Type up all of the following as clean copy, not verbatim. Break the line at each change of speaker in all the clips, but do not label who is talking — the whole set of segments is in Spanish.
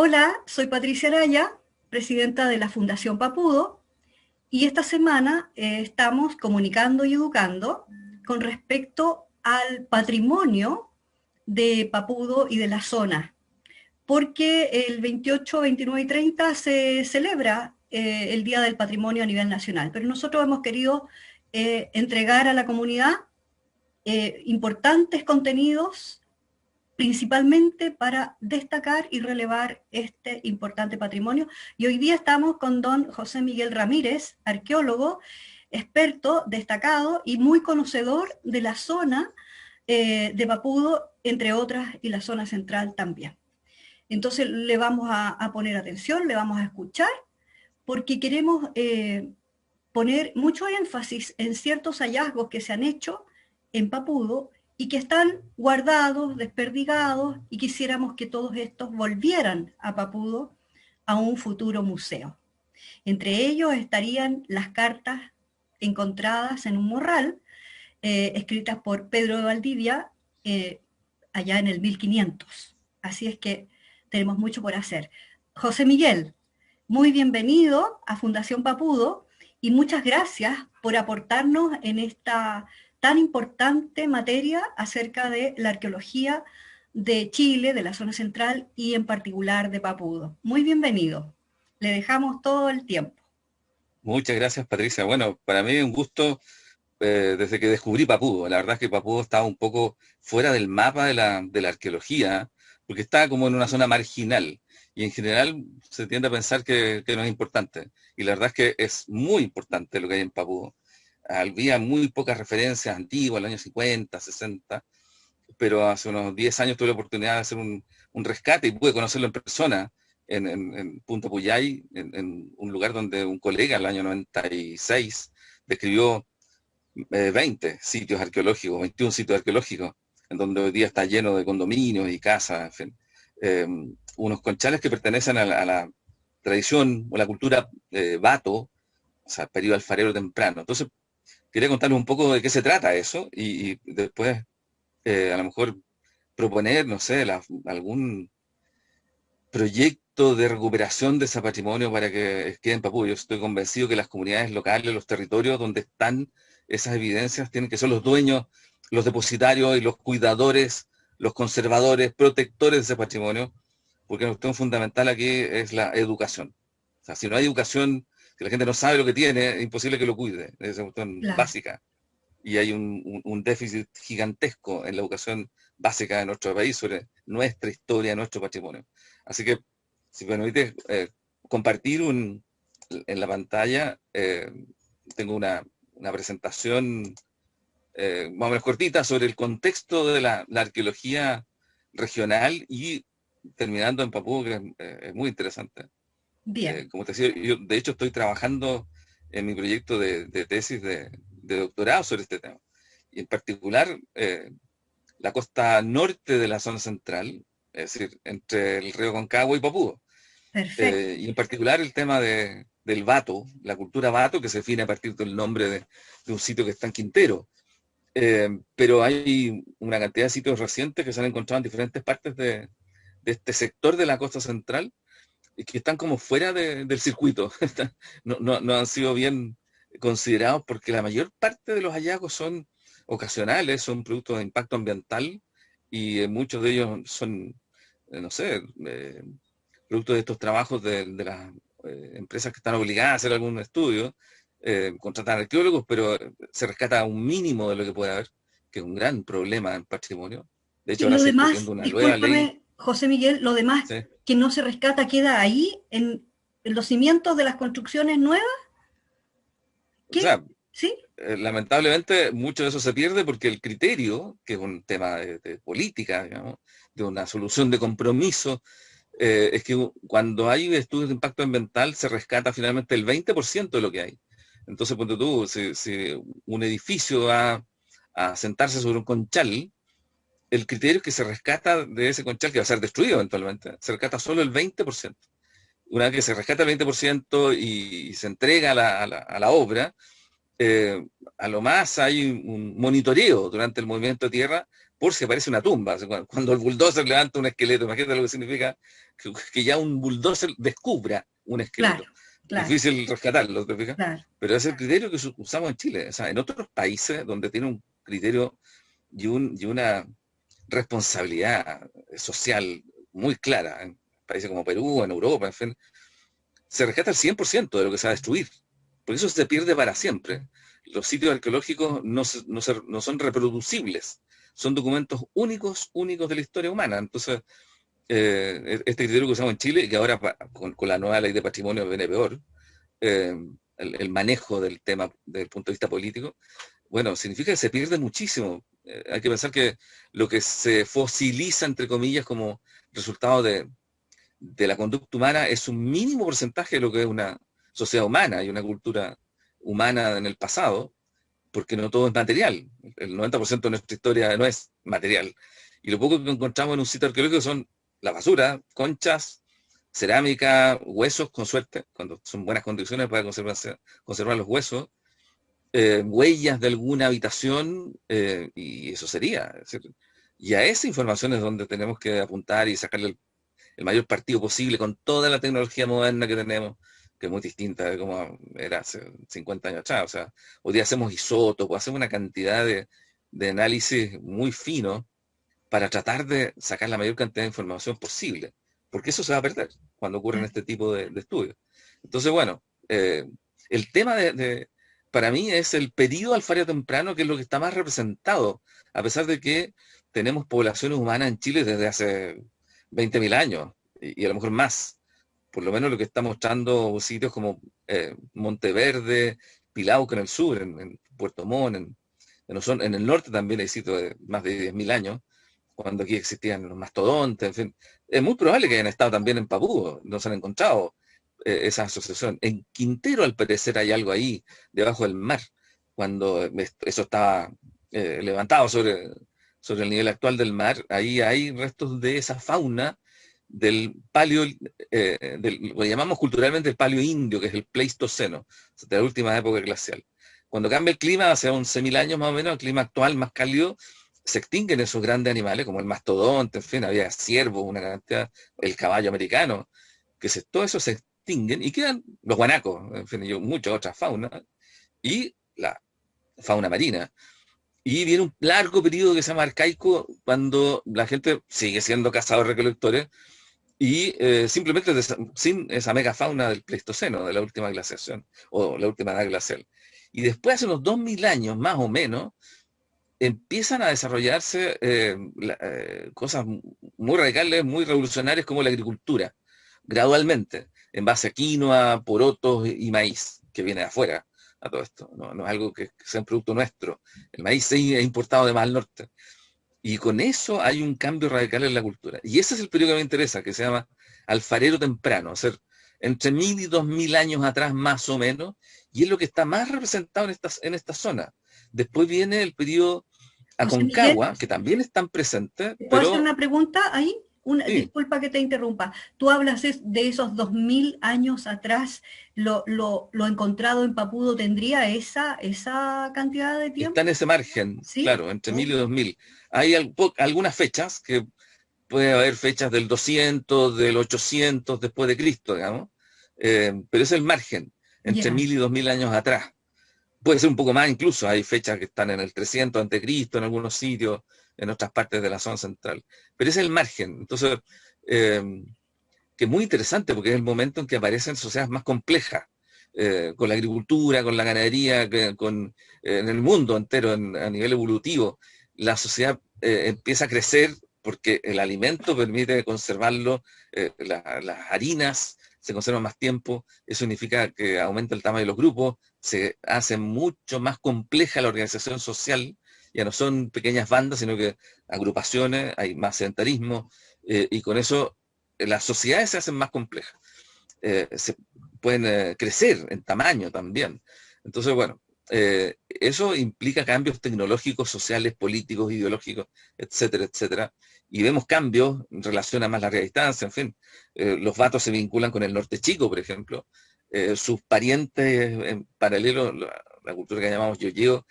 Hola, soy Patricia Araya, presidenta de la Fundación Papudo, y esta semana estamos comunicando y educando con respecto al patrimonio de Papudo y de la zona, porque el 28, 29 y 30 se celebra el Día del Patrimonio a nivel nacional, pero nosotros hemos querido entregar a la comunidad importantes contenidos principalmente para destacar y relevar este importante patrimonio. Y hoy día estamos con don José Miguel Ramírez, arqueólogo, experto, destacado y muy conocedor de la zona de Papudo, entre otras, y la zona central también. Entonces le vamos a poner atención, le vamos a escuchar, porque queremos poner mucho énfasis en ciertos hallazgos que se han hecho en Papudo y que están guardados, desperdigados, y quisiéramos que todos estos volvieran a Papudo a un futuro museo. Entre ellos estarían las cartas encontradas en un morral, escritas por Pedro de Valdivia, allá en el 1500. Así es que tenemos mucho por hacer. José Miguel, muy bienvenido a Fundación Papudo y muchas gracias por aportarnos en esta tan importante materia acerca de la arqueología de Chile, de la zona central y en particular de Papudo. Muy bienvenido. Le dejamos todo el tiempo.
Muchas gracias, Patricia. Bueno, para mí es un gusto desde que descubrí Papudo. La verdad es que Papudo estaba un poco fuera del mapa de la arqueología, porque está como en una zona marginal. Y en general se tiende a pensar que no es importante. Y la verdad es que es muy importante lo que hay en Papudo. Había muy pocas referencias antiguas, los años 50, 60, pero hace unos 10 años tuve la oportunidad de hacer un rescate y pude conocerlo en persona en Punta Puyay, en un lugar donde un colega en el año 96 describió 20 sitios arqueológicos, 21 sitios arqueológicos, en donde hoy día está lleno de condominios y casas, en fin. Eh, Unos conchales que pertenecen a la tradición o la cultura Bato, o sea, periodo alfarero temprano. Entonces, quería contarles un poco de qué se trata eso y después a lo mejor proponer, no sé, algún proyecto de recuperación de ese patrimonio para que quede en Papúa. Yo estoy convencido que las comunidades locales, los territorios donde están esas evidencias, tienen que ser los dueños, los depositarios y los cuidadores, los conservadores, protectores de ese patrimonio, porque la cuestión fundamental aquí es la educación. O sea, si no hay educación, si la gente no sabe lo que tiene, es imposible que lo cuide. Es una cuestión
Claro.
básica y hay un déficit gigantesco en la educación básica de nuestro país sobre nuestra historia, nuestro patrimonio. Así que, si me permite compartir en la pantalla, tengo una presentación más o menos cortita sobre el contexto de la arqueología regional y terminando en Papúa, que es muy interesante.
Bien.
Como te decía, yo de hecho estoy trabajando en mi proyecto de tesis de doctorado sobre este tema. Y en particular, la costa norte de la zona central, es decir, entre el río Concagua y Papúa.
Perfecto.
Y en particular el tema del Bato, la cultura Bato, que se define a partir del nombre de un sitio que está en Quintero. Pero hay una cantidad de sitios recientes que se han encontrado en diferentes partes de este sector de la costa central y que están como fuera del circuito. No han sido bien considerados porque la mayor parte de los hallazgos son ocasionales, son productos de impacto ambiental y muchos de ellos son, no sé, producto de estos trabajos de las empresas que están obligadas a hacer algún estudio, contratan arqueólogos, pero se rescata un mínimo de lo que puede haber, que es un gran problema en patrimonio. De hecho,
Y
ahora
lo
se está
demás,
discutiendo una nueva ley.
discúlpame, José Miguel, lo demás
¿Sí?
que no se rescata queda ahí en los cimientos de las construcciones nuevas.
O
¿Qué?
sea,
¿Sí?
lamentablemente mucho de eso se pierde porque el criterio, que es un tema de política, digamos, de una solución de compromiso, es que cuando hay estudios de impacto ambiental se rescata finalmente el 20% de lo que hay. Entonces, ponte tú, si un edificio va a sentarse sobre un conchal, el criterio es que se rescata de ese conchal, que va a ser destruido eventualmente, se rescata solo el 20%. Una vez que se rescata el 20% y se entrega a la obra, a lo más hay un monitoreo durante el movimiento de tierra por si aparece una tumba. O sea, cuando el bulldozer levanta un esqueleto, imagínate lo que significa que ya un bulldozer descubra un
Claro,
esqueleto.
claro,
Difícil rescatarlo, ¿te fijas?
claro.
Pero es el criterio que usamos en Chile. O sea, en otros países donde tiene un criterio y una responsabilidad social muy clara, en países como Perú, en Europa, en fin, se rescata el 100% de lo que se va a destruir. Porque eso se pierde para siempre. Los sitios arqueológicos no son reproducibles, son documentos únicos de la historia humana. Entonces, este criterio que usamos en Chile, y que ahora con la nueva ley de patrimonio viene peor, eh, el manejo del tema desde el punto de vista político, bueno, significa que se pierde muchísimo. Hay que pensar que lo que se fosiliza, entre comillas, como resultado de la conducta humana es un mínimo porcentaje de lo que es una sociedad humana y una cultura humana en el pasado, porque no todo es material. El 90% de nuestra historia no es material. Y lo poco que encontramos en un sitio arqueológico son la basura, conchas, cerámica, huesos, con suerte, cuando son buenas condiciones para conservar los huesos, huellas de alguna habitación, y eso sería. Es decir, y a esa información es donde tenemos que apuntar y sacarle el mayor partido posible con toda la tecnología moderna que tenemos, que es muy distinta de como era hace 50 años atrás. O sea, hoy día hacemos isótopos, hacemos una cantidad de análisis muy fino para tratar de sacar la mayor cantidad de información posible, porque eso se va a perder cuando ocurren este tipo de estudios. Entonces, bueno, el tema para mí es el periodo alfario temprano, que es lo que está más representado, a pesar de que tenemos poblaciones humanas en Chile desde hace 20.000 años, y a lo mejor más. Por lo menos lo que está mostrando sitios como Monteverde, Pilauco en el sur, en Puerto Montt, en el norte también hay sitios de más de 10.000 años, cuando aquí existían los mastodontes, en fin. Es muy probable que hayan estado también en Papúa, no se han encontrado esa asociación. En Quintero, al parecer, hay algo ahí, debajo del mar, cuando eso estaba levantado sobre el nivel actual del mar. Ahí hay restos de esa fauna del paleo, lo llamamos culturalmente el paleo indio, que es el Pleistoceno, de la última época glacial. Cuando cambia el clima, hace 11.000 años más o menos, el clima actual más cálido, se extinguen esos grandes animales, como el mastodonte, en fin, había ciervos, una cantidad, el caballo americano, todo eso se extinguen y quedan los guanacos, en fin, y muchas otras faunas, y la fauna marina. Y viene un largo periodo que se llama arcaico, cuando la gente sigue siendo cazadores-recolectores, y simplemente sin esa megafauna del Pleistoceno, de la última glaciación, o la última edad glacial. Y después, hace unos 2.000 años, más o menos, empiezan a desarrollarse cosas muy radicales, muy revolucionarias, como la agricultura, gradualmente, en base a quinoa, porotos y maíz, que viene de afuera a todo esto. No es algo que sea un producto nuestro. El maíz sí es importado de más al norte. Y con eso hay un cambio radical en la cultura. Y ese es el periodo que me interesa, que se llama alfarero temprano, o sea, entre 1.000 y 2.000 años atrás más o menos, y es lo que está más representado en esta zona. Después viene el periodo
José Miguel,
Aconcagua, que también están presentes,
¿puedo hacer
pero
una pregunta ahí?
sí,
Disculpa que te interrumpa. Tú hablas de esos 2000 años atrás, lo encontrado en Papudo tendría esa cantidad de
está en
tiempo,
ese margen,
¿sí?
claro, entre 1.000 y 2.000. Hay algunas fechas, que puede haber fechas del 200, del 800 después de Cristo, digamos, pero es el margen, entre
Ya.
1.000 y 2.000 años atrás. Puede ser un poco más incluso, hay fechas que están en el 300 ante Cristo en algunos sitios, en otras partes de la zona central. Pero es el margen. Entonces, eh, que es muy interesante porque es el momento en que aparecen sociedades más complejas, con la agricultura, con la ganadería, en el mundo entero, a nivel evolutivo. La sociedad empieza a crecer porque el alimento permite conservarlo, las harinas se conservan más tiempo, eso significa que aumenta el tamaño de los grupos, se hace mucho más compleja la organización social, ya no son pequeñas bandas, sino que agrupaciones, hay más sedentarismo, y con eso las sociedades se hacen más complejas, se pueden crecer en tamaño también. Entonces, bueno, eso implica cambios tecnológicos, sociales, políticos, ideológicos, etcétera, etcétera. Y vemos cambios en relación a más larga distancia, en fin. Los vatos se vinculan con el norte chico, por ejemplo. Sus parientes en paralelo, la cultura que llamamos yoyeo,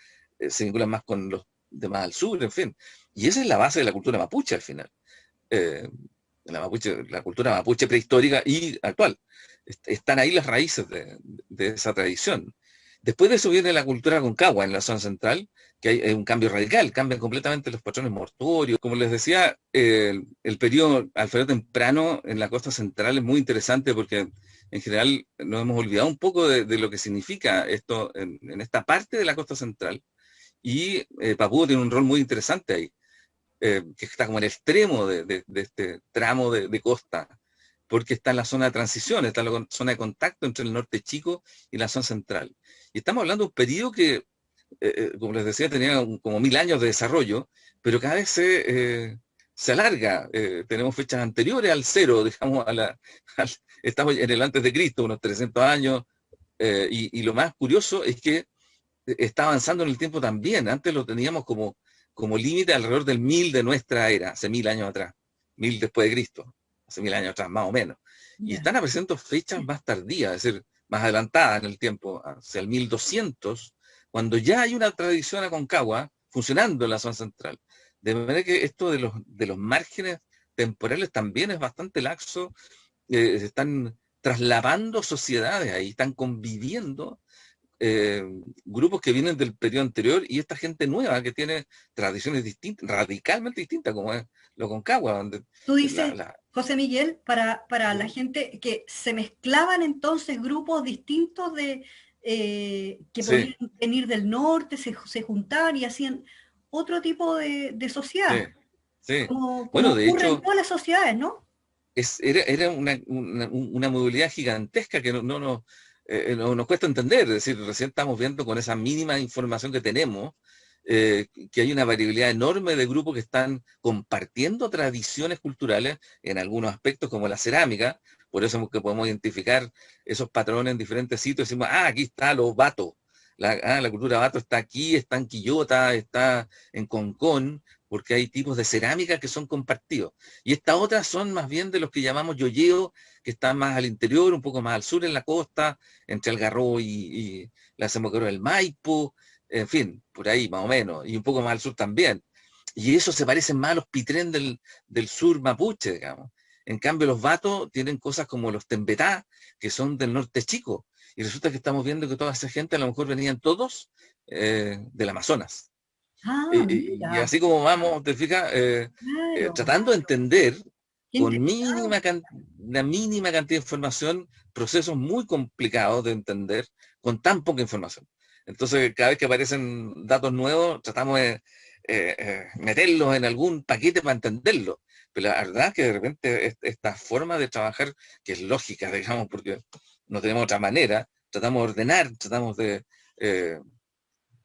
se vinculan más con los de más al sur, en fin. Y esa es la base de la cultura mapuche al final. Eh, la cultura mapuche prehistórica y actual. Están ahí las raíces de esa tradición. Después de eso viene la cultura concagua en la zona central, que hay un cambio radical, cambian completamente los patrones mortuorios. Como les decía, el periodo alfarero temprano en la costa central es muy interesante porque en general nos hemos olvidado un poco de lo que significa esto en esta parte de la costa central, y Papúa tiene un rol muy interesante ahí, que está como en el extremo de este tramo de costa, porque está en la zona de transición, está en la zona de contacto entre el norte chico y la zona central. Y estamos hablando de un periodo que, como les decía, tenía como 1000 años de desarrollo, pero cada vez se alarga. Tenemos fechas anteriores al cero, digamos, estamos en el antes de Cristo, unos 300 años, y lo más curioso es que está avanzando en el tiempo también. Antes lo teníamos como límite alrededor del 1000 de nuestra era, hace 1000 años atrás, 1000 después de Cristo, hace 1000 años atrás, más o menos. Y
Ya.
están apareciendo fechas más tardías, es decir, más adelantadas en el tiempo, hacia el 1200, cuando ya hay una tradición aconcagua funcionando en la zona central. De manera que esto de los márgenes temporales también es bastante laxo. Se están trasladando sociedades ahí, están conviviendo eh, grupos que vienen del periodo anterior y esta gente nueva que tiene tradiciones distintas, radicalmente distintas, como es lo Concagua, donde
Tú
la,
dices,
la-
José Miguel, para la gente que se mezclaban entonces grupos distintos que
sí,
podían venir del norte, se juntaban y hacían otro tipo de
sí,
sociedad,
sí.
como
Bueno, de
ocurre en
hecho,
todas las sociedades, ¿no?
era una movilidad gigantesca que no nos cuesta entender. Es decir, recién estamos viendo con esa mínima información que tenemos, que hay una variabilidad enorme de grupos que están compartiendo tradiciones culturales en algunos aspectos, como la cerámica. Por eso es que podemos identificar esos patrones en diferentes sitios. Decimos, aquí está los vatos. La cultura vato está aquí, está en Quillota, está en Concón, porque hay tipos de cerámica que son compartidos. Y estas otras son más bien de los que llamamos yoyeo, que están más al interior, un poco más al sur en la costa, entre Algarrobo y la Desembocadura del Maipo, en fin, por ahí más o menos, y un poco más al sur también. Y eso se parece más a los pitrén del sur mapuche, digamos. En cambio, los vatos tienen cosas como los tembetá, que son del norte chico. Y resulta que estamos viendo que toda esa gente a lo mejor venían todos del Amazonas.
Ah,
Y
mira,
así como vamos, te fijas,
claro,
tratando de entender
qué
con
interesante.
una mínima cantidad de información, procesos muy complicados de entender con tan poca información. Entonces, cada vez que aparecen datos nuevos, tratamos de meterlos en algún paquete para entenderlo. Pero la verdad es que de repente esta forma de trabajar, que es lógica, digamos, porque no tenemos otra manera, tratamos de ordenar, tratamos eh,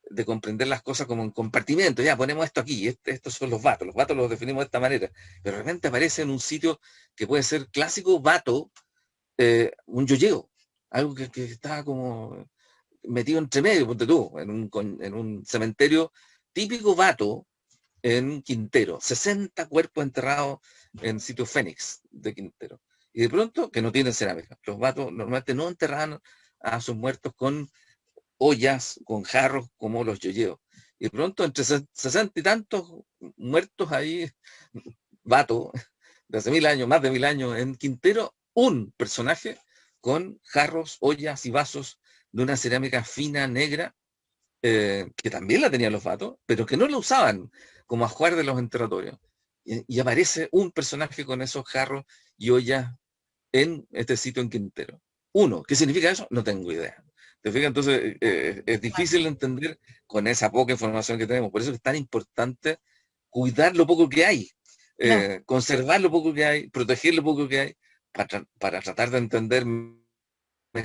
de comprender las cosas como en compartimentos. Ya ponemos esto aquí, estos son los vatos los definimos de esta manera, pero de repente aparece en un sitio que puede ser clásico vato, un yoyeo, algo que está como metido entre medio, ponte tú, en un cementerio típico vato en Quintero, 60 cuerpos enterrados en sitio Fénix de Quintero. Y de pronto, que no tienen cerámica, los vatos normalmente no enterraban a sus muertos con ollas, con jarros como los yoyeos. Y de pronto, entre 60 y tantos muertos ahí, vato, de hace 1000 años, más de 1000 años, en Quintero, un personaje con jarros, ollas y vasos de una cerámica fina, negra, que también la tenían los vatos, pero que no la usaban como ajuar de los enterratorios. Y aparece un personaje con esos jarros y ollas en este sitio en Quintero. Uno, ¿qué significa eso? No tengo idea. ¿Te fijas? Entonces, es difícil de entender con esa poca información que tenemos. Por eso es tan importante cuidar lo poco que hay,
Claro.
conservar lo poco que hay, proteger lo poco que hay, para tratar de entender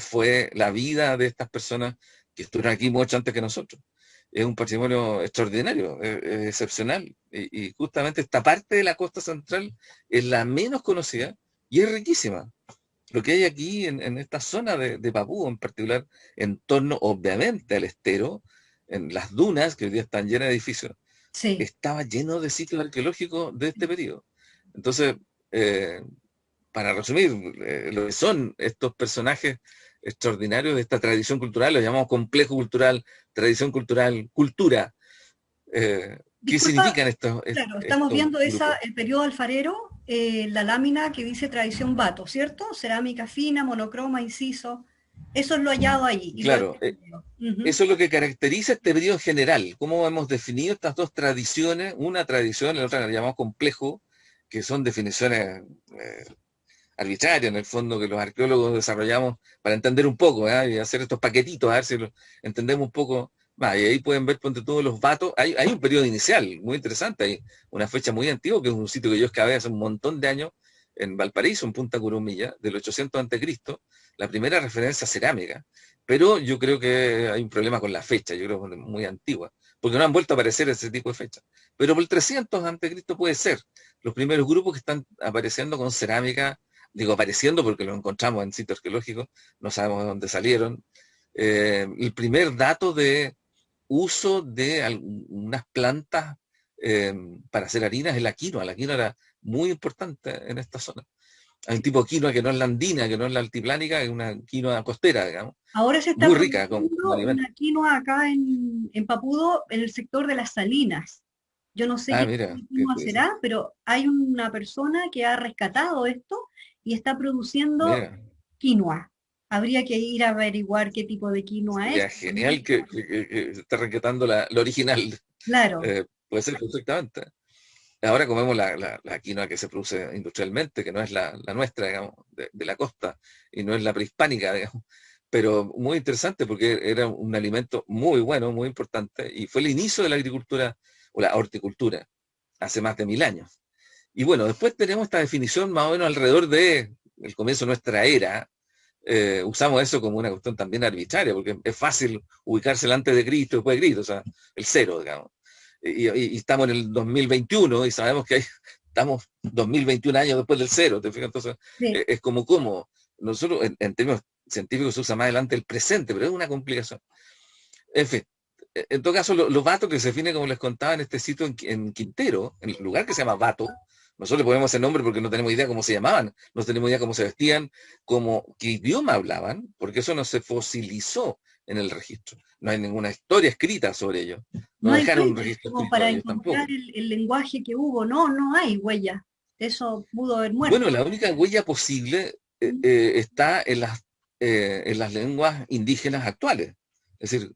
fue la vida de estas personas que estuvieron aquí mucho antes que nosotros. Es un patrimonio extraordinario, es excepcional. Y justamente esta parte de la costa central es la menos conocida y es riquísima. Lo que hay aquí en esta zona de Papúa en particular, en torno obviamente al estero, en las dunas, que hoy día están llenas de edificios,
Sí.
estaba lleno de sitios arqueológicos de este periodo. Entonces, eh, para resumir, lo que son estos personajes extraordinarios de esta tradición cultural, lo llamamos complejo cultural, tradición cultural, cultura, ¿Qué
Disculpa,
significan
claro, estamos
estos
viendo
grupos?
el periodo alfarero, la lámina que dice tradición Bato, ¿cierto? Cerámica fina, monocroma, inciso. Eso es lo hallado ahí, igual
Claro,
que el video. Ujú.
eso es lo que caracteriza este periodo general. ¿Cómo hemos definido estas dos tradiciones? Una tradición, la otra la llamamos complejo, que son definiciones eh, arbitrarias, en el fondo, que los arqueólogos desarrollamos para entender un poco, ¿eh? Y hacer estos paquetitos, a ver si lo entendemos un poco más. Y ahí pueden ver, ponte todos los vatos. Hay un periodo inicial muy interesante, hay una fecha muy antigua, que es un sitio que yo excavé hace un montón de años en Valparaíso, en Punta Curumilla, del 800 a.C., la primera referencia cerámica. Pero yo creo que hay un problema con la fecha, yo creo que es muy antigua, porque no han vuelto a aparecer ese tipo de fechas. Pero por el 300 a.C. puede ser los primeros grupos que están apareciendo con cerámica, digo apareciendo porque lo encontramos en sitios arqueológicos, no sabemos de dónde salieron. El primer dato de uso de unas plantas para hacer harinas es la quinoa. La quinoa era muy importante en esta zona. Hay un tipo de quinoa que no es la andina, que no es la altiplánica, es una quinoa costera, digamos,
Ahora se está
muy rica como
produciendo
alimento.
una quinoa acá en Papudo, en el sector de las Salinas. Yo no sé
Ah,
qué tipo
mira,
de
qué
quinoa
curioso.
será, pero hay una persona que ha rescatado esto y está produciendo
Mira,
quinoa. Habría que ir a averiguar qué tipo de quinoa es.
sería genial que se esté rescatando la original.
Claro,
Puede ser perfectamente. Ahora comemos la quinoa que se produce industrialmente, que no es la nuestra, digamos, de la costa, y no es la prehispánica, digamos. Pero muy interesante porque era un alimento muy bueno, muy importante, y fue el inicio de la agricultura o la horticultura hace más de 1000 años. Y bueno, después tenemos esta definición más o menos alrededor de el comienzo de nuestra era. Usamos eso como una cuestión también arbitraria, porque es fácil ubicarse antes de Cristo y después de Cristo, o sea, el cero, digamos. Y estamos en el 2021 y sabemos que estamos 2021 años después del cero, ¿te fijas? Entonces,
sí.
es como nosotros en términos científicos se usa más adelante el presente, pero es una complicación. En fin, en todo caso, los vatos que se define, como les contaba, en este sitio en Quintero, en el lugar que se llama Vato, nosotros le ponemos ese nombre porque no tenemos idea cómo se llamaban, no tenemos idea cómo se vestían, qué idioma hablaban, porque eso no se fosilizó en el registro. No hay ninguna historia escrita sobre ellos.
No
No
hay
dejaron un
huellas
registro
como
escrito
para
de ellos
encontrar
tampoco.
el lenguaje que hubo. No, no hay huellas. Eso pudo haber
Bueno,
muerto.
la única huella posible está en las lenguas indígenas actuales. Es decir,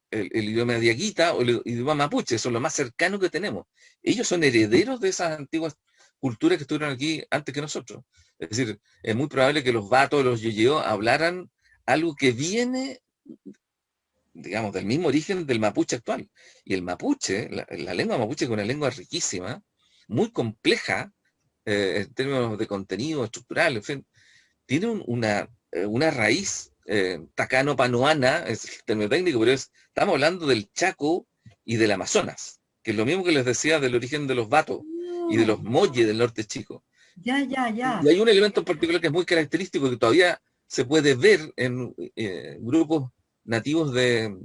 el idioma diaguita o el idioma mapuche, son lo más cercano que tenemos. Ellos son herederos de esas antiguas culturas que estuvieron aquí antes que nosotros. Es decir, es muy probable que los vatos, los yoyeos, hablaran algo que viene, digamos, del mismo origen del mapuche actual. Y el mapuche, la lengua mapuche, es una lengua riquísima, muy compleja, en términos de contenido estructural, en fin, tiene una raíz tacano-panoana, es el término técnico, pero estamos hablando del Chaco y del Amazonas, que es lo mismo que les decía del origen de los vatos y de
Mm,
los molle del norte chico.
ya, ya, ya.
Y hay un elemento en particular que es muy característico, que todavía se puede ver en grupos nativos de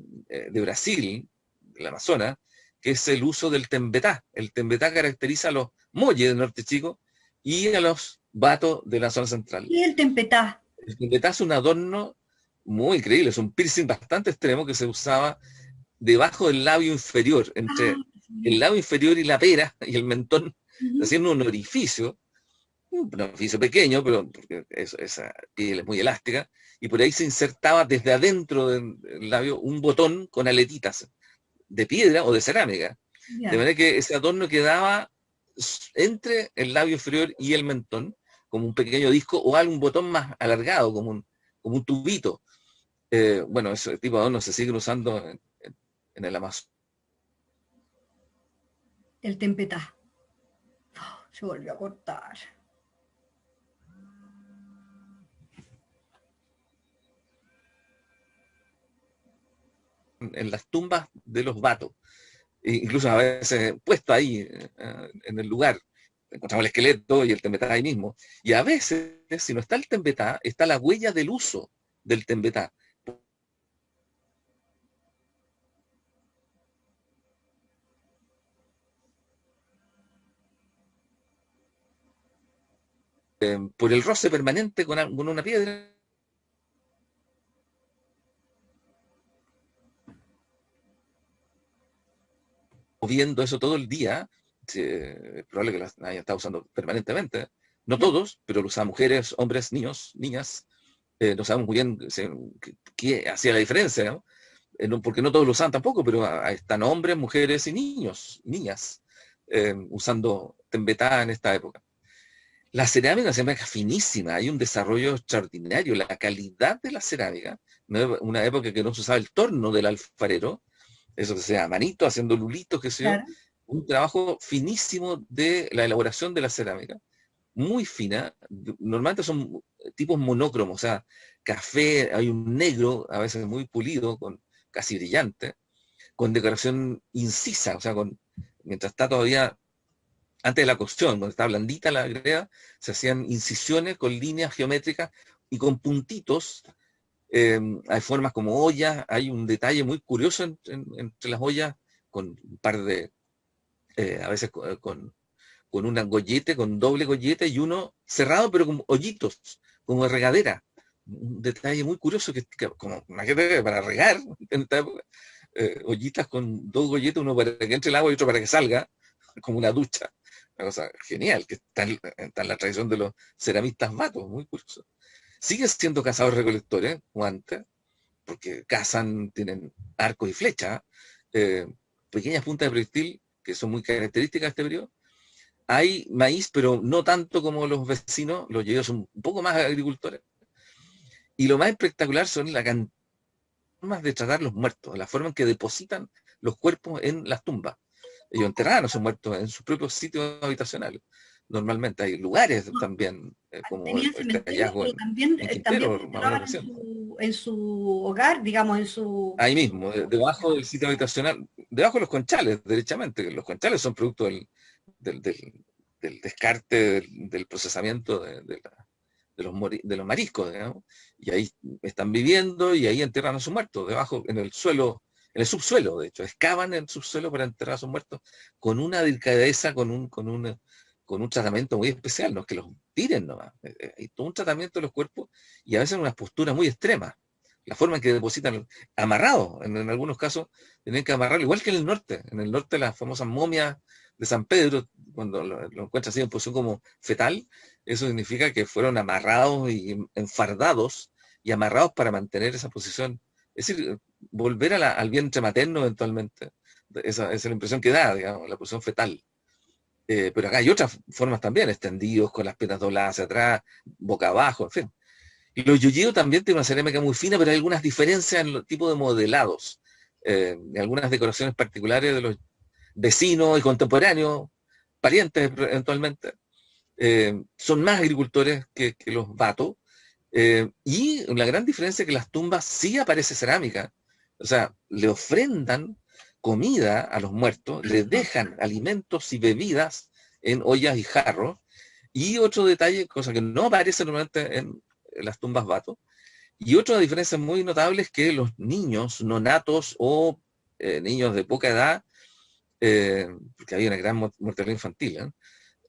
Brasil, del Amazonas, que es el uso del tembetá. El tembetá caracteriza a los molle del norte chico y a los vatos de la zona central.
¿Qué es el tempetá?
El tembetá es un adorno muy increíble, es un piercing bastante extremo que se usaba debajo del labio inferior,
Ah,
entre el
sí.
labio inferior y la pera y el mentón,
Ujú.
haciendo un orificio pequeño, pero porque esa piel es muy elástica, y por ahí se insertaba desde adentro del labio un botón con aletitas de piedra o de cerámica, de
Ya.
manera que ese adorno quedaba entre el labio inferior y el mentón, como un pequeño disco o algún botón más alargado, como un tubito. Bueno, ese tipo de adornos se siguen usando en el Amazonas.
El tempetá. Se volvió a cortar.
En las tumbas de los vatos, incluso a veces puesto ahí en el lugar. Encontramos el esqueleto y el tembetá ahí mismo. Y a veces, si no está el tembetá, está la huella del uso del tembetá. Por el roce permanente con una piedra. viendo eso todo el día, es probable que las hayan estado usando permanentemente, no
Ya.
todos, pero lo usaban mujeres, hombres, niños, niñas, no sabemos muy bien qué hacía la diferencia, ¿no? Porque no todos lo usaban tampoco, pero están hombres, mujeres y niños, niñas, usando tembetá en esta época. La cerámica es una cerámica finísima, hay un desarrollo extraordinario, la calidad de la cerámica, una época que no se usaba el torno del alfarero, eso que sea a manito, haciendo lulitos, qué sé yo,
Claro.
un trabajo finísimo de la elaboración de la cerámica, muy fina, normalmente son tipos monócromos, o sea, café, hay un negro, a veces muy pulido, casi brillante, con decoración incisa, o sea, mientras está todavía antes de la cocción, cuando está blandita la greda, se hacían incisiones con líneas geométricas y con puntitos. Hay formas como ollas, hay un detalle muy curioso entre las ollas, con un par de, a veces con una gollete, con doble gollete y uno cerrado, pero con hoyitos, como de regadera. Un detalle muy curioso que como, imagínate, para regar en esta época, ollitas con dos golletes, uno para que entre el agua y otro para que salga, como una ducha. Una cosa genial, que está en la tradición de los ceramistas vatos, muy curioso. Siguen siendo cazadores-recolectores, como antes, porque cazan, tienen arcos y flechas, eh, pequeñas puntas de proyectil que son muy características de este periodo. Hay maíz, pero no tanto como los vecinos, los yeos son un poco más agricultores. Y lo más espectacular son las formas de tratar los muertos, la forma en que depositan los cuerpos en las tumbas. Ellos enterraban a sus muertos en sus propios sitios habitacionales. Normalmente hay lugares también, como
Tenían
este
cementerios,
hallazgo
pero también,
en
también
Quintero,
se
más o menos
enterraban
reciente.
en su hogar, digamos, en su...
Ahí mismo, debajo del sitio habitacional, debajo de los conchales, derechamente, que los conchales son producto del, del- del descarte, del procesamiento de los mariscos, digamos, y ahí están viviendo y ahí enterran a sus muertos, debajo, en el suelo, en el subsuelo, de hecho, excavan en el subsuelo para enterrar a sus muertos con una delicadeza, con un tratamiento muy especial, no es que los tiren nomás, hay todo un tratamiento de los cuerpos y a veces en unas posturas muy extremas. La forma en que depositan amarrados, en algunos casos tienen que amarrarlo, igual que en el norte las famosas momias de San Pedro, cuando lo encuentran así en posición como fetal, eso significa que fueron amarrados y enfardados y amarrados para mantener esa posición. Es decir, volver al vientre materno eventualmente. Esa es la impresión que da, digamos, la posición fetal. Pero acá hay otras formas también, extendidos, con las piernas dobladas hacia atrás, boca abajo, en fin. Y los yoyeos también tienen una cerámica muy fina, pero hay algunas diferencias en los tipos de modelados, y algunas decoraciones particulares de los vecinos y contemporáneos, parientes eventualmente, son más agricultores que los vatos, y la gran diferencia es que las tumbas sí aparece cerámica, o sea, le ofrendan comida a los muertos, les dejan alimentos y bebidas en ollas y jarros, y otro detalle, cosa que no aparece normalmente en las tumbas vatos, y otra diferencia muy notable es que los niños nonatos o niños de poca edad, porque había una gran mortalidad infantil,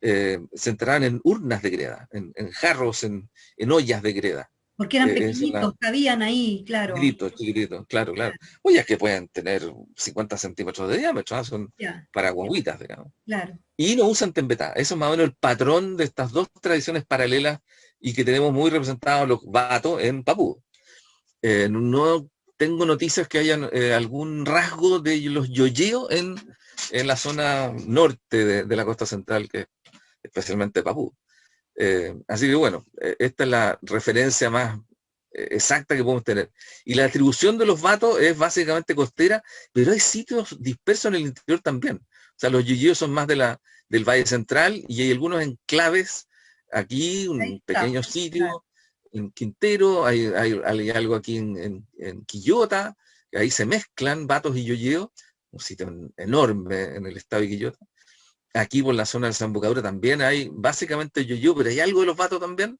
se enterraban en urnas de greda, en jarros, en ollas de greda.
Porque eran
Es una
pequeñitos, cabían ahí, claro.
chiquititos, chiquititos, claro, claro. Ollas que pueden tener 50 centímetros de diámetro, ¿no? Son
Ya,
para guaguitas, digamos.
claro.
Y no usan tembetá. Eso es más o menos el patrón de estas dos tradiciones paralelas y que tenemos muy representados los vatos en Papú. No tengo noticias que hayan algún rasgo de los yoyeos en la zona norte de la costa central, que especialmente Papú. Así que bueno, esta es la referencia más exacta que podemos tener. Y la atribución de los vatos es básicamente costera, pero hay sitios dispersos en el interior también. O sea, los yoyeos son más del Valle Central y hay algunos enclaves aquí,
Ahí
un
está,
pequeño
claro.
sitio en Quintero, hay algo aquí en Quillota, que ahí se mezclan vatos y yoyeos, un sitio enorme en el estado de Quillota. Aquí por la zona de Desembocadura también hay básicamente yoyo, pero hay algo de los vatos también.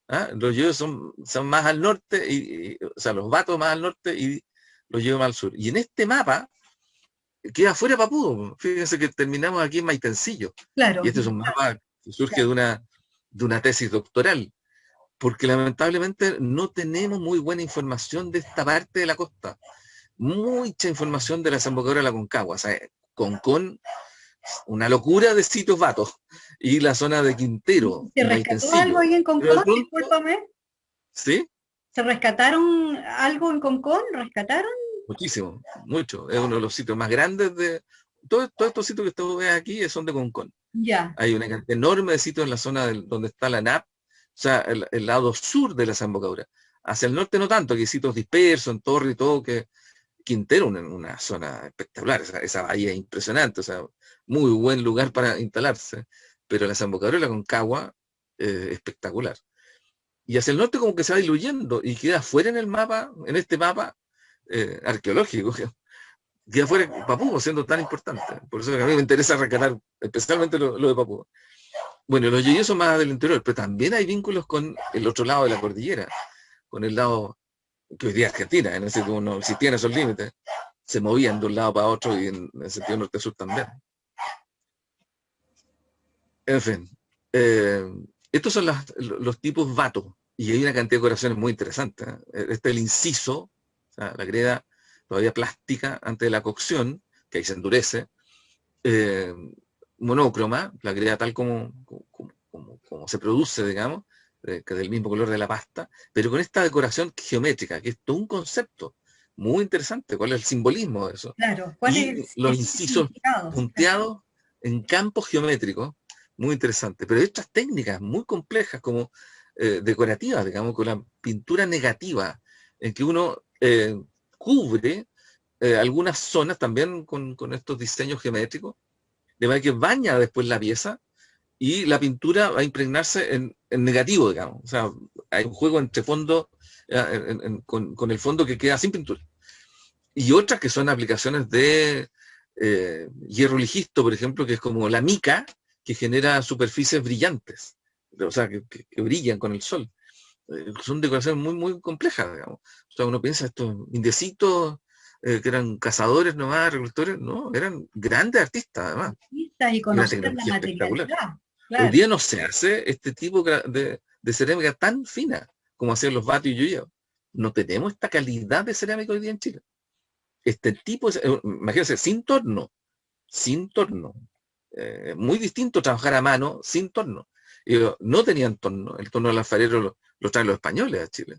¿Ah? Los yoyos son más al norte, o sea, los vatos más al norte y los yoyos más al sur. Y en este mapa queda fuera Papudo. Fíjense que terminamos aquí en Maitencillo. Y
Claro,
este es un mapa que surge
claro.
de una tesis doctoral, porque lamentablemente no tenemos muy buena información de esta parte de la costa. Mucha información de la desembocadura de la Concagua. O sea, Concón, una locura de sitios vatos, y la zona de Quintero,
¿Se rescató algo
Maitencillo.
ahí en
Pero de
Concón?
pronto,
Discúlpame.
¿sí?
¿Se rescataron algo en Concón? ¿Rescataron?
Muchísimo, mucho. Es uno de los sitios más grandes de... Todos estos sitios que tú ves aquí son de Concón.
Ya.
Hay una cantidad enorme de sitios en la zona donde está la NAP, o sea, el lado sur de la desembocadura. Hacia el norte no tanto, que hay sitios dispersos, en Torre y todo, que Quintero, una zona espectacular, esa bahía es impresionante, o sea, muy buen lugar para instalarse, pero la desembocadura de la Concagua, espectacular. Y hacia el norte como que se va diluyendo y queda fuera en el mapa, en este mapa arqueológico, queda fuera Papúa siendo tan importante. Por eso a mí me interesa rescatar especialmente lo de Papúa. Bueno, los yeyos son más del interior, pero también hay vínculos con el otro lado de la cordillera, con el lado que hoy día es Argentina, en ese sentido no existían esos límites, se movían de un lado para otro y en el sentido norte-sur también. En fin, estos son los tipos vato, y hay una cantidad de decoraciones muy interesantes. Este es el inciso, o sea, la greda todavía plástica antes de la cocción, que ahí se endurece, eh, monócroma, la greda tal como se produce, digamos, que es del mismo color de la pasta, pero con esta decoración geométrica, que es todo un concepto muy interesante. ¿Cuál es el simbolismo de eso?
Claro. ¿Cuál
Y
es
los
el
incisos
significado?
punteados en campos geométricos, muy interesante. Pero hay otras técnicas muy complejas, como decorativas, digamos, con la pintura negativa, en que uno cubre algunas zonas también con estos diseños geométricos, de manera que baña después la pieza y la pintura va a impregnarse en negativo, digamos. O sea, hay un juego entre fondo, con el fondo que queda sin pintura. Y otras que son aplicaciones de hierro lijisto, por ejemplo, que es como la mica, que genera superficies brillantes, o sea, que brillan con el sol. Son decoraciones muy, muy complejas, digamos. O sea, uno piensa estos indecitos que eran cazadores nomás, recolectores, no, eran grandes artistas, además,
Y
y una
conocer la
tecnología espectacular.
materialidad.
Hoy
Claro.
día no se hace este tipo de cerámica tan fina como hacían los Bato y Yuya. No tenemos esta calidad de cerámica hoy día en Chile. Este tipo, imagínense, sin torno. Muy distinto trabajar a mano sin torno. No tenían torno, el torno del alfarero lo traen los españoles a Chile.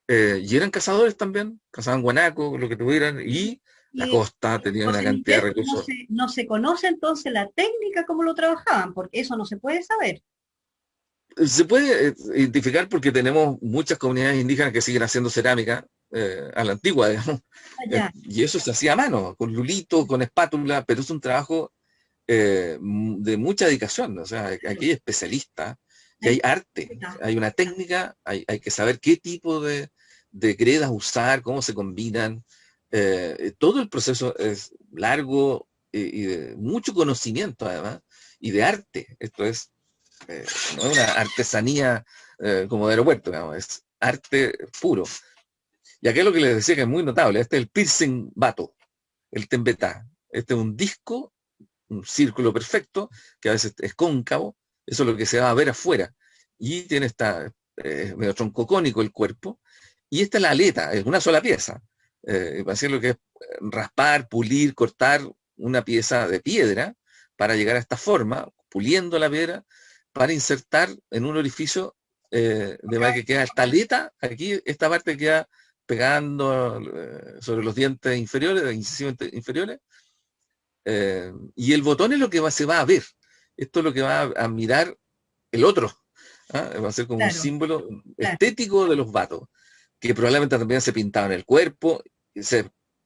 Y eran cazadores también, cazaban guanaco, lo que tuvieran, y la
Y
costa tenía una
José
cantidad de
Miguel,
recursos.
no se conoce entonces la técnica, cómo lo trabajaban, porque eso no se puede saber.
Se puede identificar porque tenemos muchas comunidades indígenas que siguen haciendo cerámica a la antigua, digamos,
Allá.
y eso se hacía a mano, con lulito, con espátula, pero es un trabajo de mucha dedicación. O sea, aquí hay especialistas y hay arte, hay una técnica, hay que saber qué tipo de gredas usar, cómo se combinan. Todo el proceso es largo y de mucho conocimiento además, y de arte. Esto es, no es una artesanía como de aeropuerto, digamos, es arte puro. Y aquí es lo que les decía que es muy notable, este es el piercing bato, el tembetá. Este es un disco, un círculo perfecto, que a veces es cóncavo, eso es lo que se va a ver afuera. Y tiene esta, medio troncocónico el cuerpo, y esta es la aleta, es una sola pieza. Va a ser lo que es raspar, pulir, cortar una pieza de piedra para llegar a esta forma, puliendo la piedra, para insertar en un orificio, de manera que queda esta aleta, aquí esta parte queda pegando sobre los dientes inferiores, incisivos inferiores, y el botón es lo que se va a ver. Esto es lo que va a mirar el otro. ¿Ah? Va a ser como un
Claro,
símbolo
claro.
estético de los vatos, que probablemente también se pintaban el cuerpo,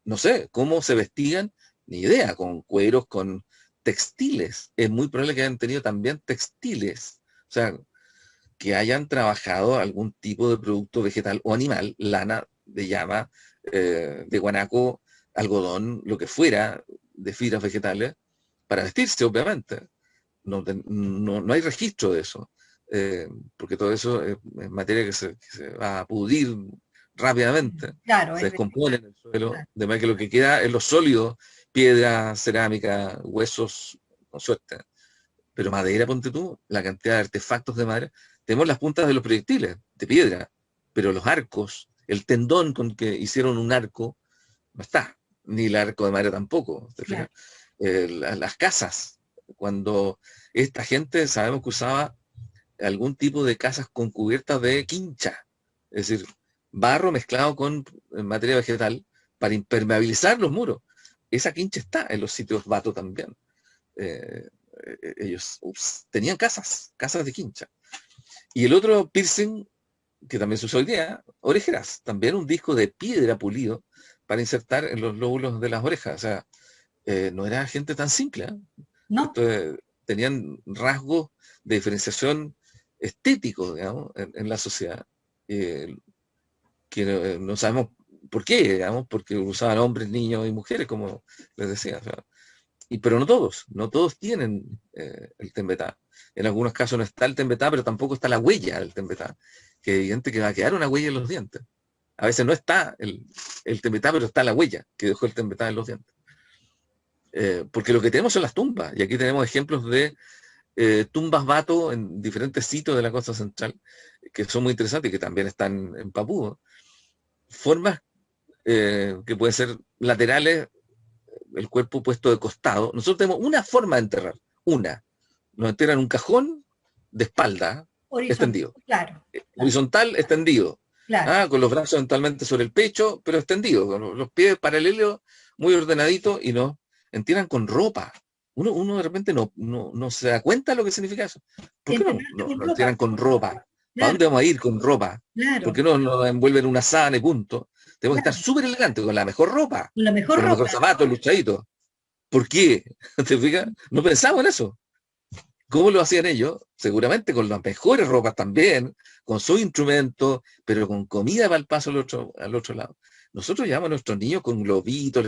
no sé, cómo se vestían, ni idea, con cueros, con textiles. Es muy probable que hayan tenido también textiles. O sea, que hayan trabajado algún tipo de producto vegetal o animal, lana de llama, de guanaco, algodón, lo que fuera, de fibras vegetales, para vestirse, obviamente. No hay registro de eso, porque todo eso es materia que se va a pudrir rápidamente,
Claro,
se
es
descompone en el suelo,
verdad.
de manera que lo que queda es lo sólido, piedra, cerámica, huesos, con suerte. Pero madera, ponte tú, la cantidad de artefactos de madera. Tenemos las puntas de los proyectiles, de piedra, pero los arcos, el tendón con que hicieron un arco, no está, ni el arco de madera tampoco. ¿Te
Claro.
fijas? las casas, cuando esta gente sabemos que usaba algún tipo de casas con cubiertas de quincha, es decir, barro mezclado con materia vegetal para impermeabilizar los muros. Esa quincha está en los sitios Bato también. Ellos tenían casas de quincha. Y el otro piercing, que también se usa hoy día, orejeras, también un disco de piedra pulido para insertar en los lóbulos de las orejas. O sea, no era gente tan simple, ¿eh?
No,
Esto, tenían rasgos de diferenciación estético, digamos, en la sociedad, eh, que no sabemos por qué, digamos, porque usaban hombres, niños y mujeres, como les decía. O sea, pero no todos tienen el tembetá. En algunos casos no está el tembetá, pero tampoco está la huella del tembetá, que es evidente que va a quedar una huella en los dientes. A veces no está el tembetá, pero está la huella que dejó el tembetá en los dientes. Porque lo que tenemos son las tumbas, y aquí tenemos ejemplos de tumbas Bato en diferentes sitios de la costa central, que son muy interesantes y que también están en Papúa. Formas que pueden ser laterales, el cuerpo puesto de costado. Nosotros tenemos una forma de enterrar, una. Nos entierran en un cajón de espalda,
horizontal,
extendido.
claro, claro,
Horizontal, extendido.
claro.
Con los brazos totalmente sobre el pecho, pero extendido, con los pies paralelos, muy ordenaditos, y nos entierran con ropa. Uno de repente no se da cuenta de lo que significa eso. ¿Por qué
Enterrarte con
nos
ropa,
entierran con ropa? ¿Para
claro,
dónde vamos a ir con ropa? ¿Por
claro,
qué no nos envuelven una sábana y punto? Tenemos que estar
claro.
súper elegantes, con la mejor ropa,
La mejor
con los
ropa,
mejores zapatos, luchaditos. ¿Por qué? ¿Te fijas? No pensamos en eso. ¿Cómo lo hacían ellos? Seguramente con las mejores ropas también, con sus instrumentos, pero con comida para el paso al otro lado. Nosotros llevamos a nuestros niños con globitos,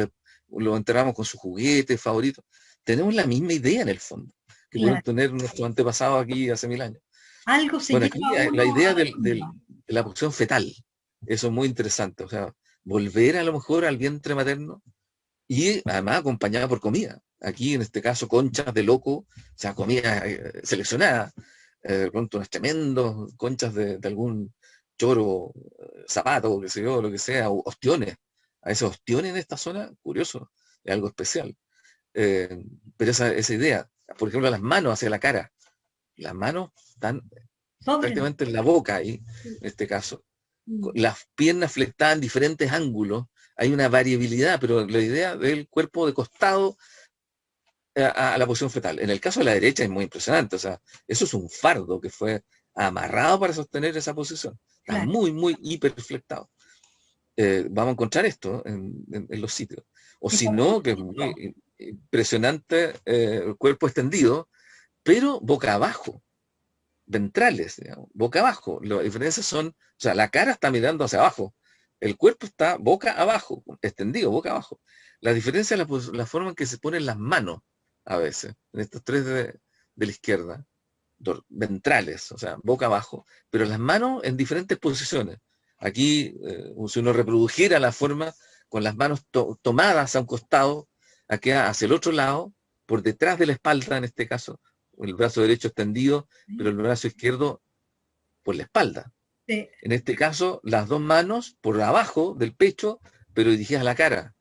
los enterramos con sus juguetes favoritos. Tenemos la misma idea en el fondo, que pueden
claro.
tener nuestros antepasados aquí hace 1000 años.
Algo se
Bueno, aquí
lleva
la
uno
idea
al fondo.
de la posición fetal, eso es muy interesante. O sea, volver a lo mejor al vientre materno y además acompañada por comida. Aquí, en este caso, conchas de loco, o sea, comida seleccionada, pronto unas tremendos conchas de algún choro, zapato, qué sé yo, lo que sea, o ostiones. A esos ostiones en esta zona, curioso, es algo especial. Eh, pero esa idea, por ejemplo, las manos hacia la cara, las manos están
Sobre.
prácticamente en la boca ahí, en este caso,
Mm.
las piernas flectadas en diferentes ángulos, hay una variabilidad, pero la idea del cuerpo de costado a la posición fetal. En el caso de la derecha es muy impresionante, o sea, eso es un fardo que fue amarrado para sostener esa posición. Está
Claro.
muy, muy hiperflectado. Vamos a encontrar esto en los sitios. O
Es
si
como un
no, que es
disco.
muy impresionante, el cuerpo extendido, pero boca abajo, ventrales, digamos, boca abajo. Las diferencias son, o sea, la cara está mirando hacia abajo, el cuerpo está boca abajo, extendido, boca abajo. La diferencia es la forma en que se ponen las manos a veces, en estos tres de la izquierda, ventrales, o sea, boca abajo, pero las manos en diferentes posiciones. Aquí, si uno reprodujera la forma con las manos tomadas a un costado, aquí hacia el otro lado, por detrás de la espalda en este caso, el brazo derecho extendido, pero
¿Sí?
el brazo izquierdo por la espalda.
Sí.
En este caso, las dos manos por abajo del pecho, pero dirigidas a la cara.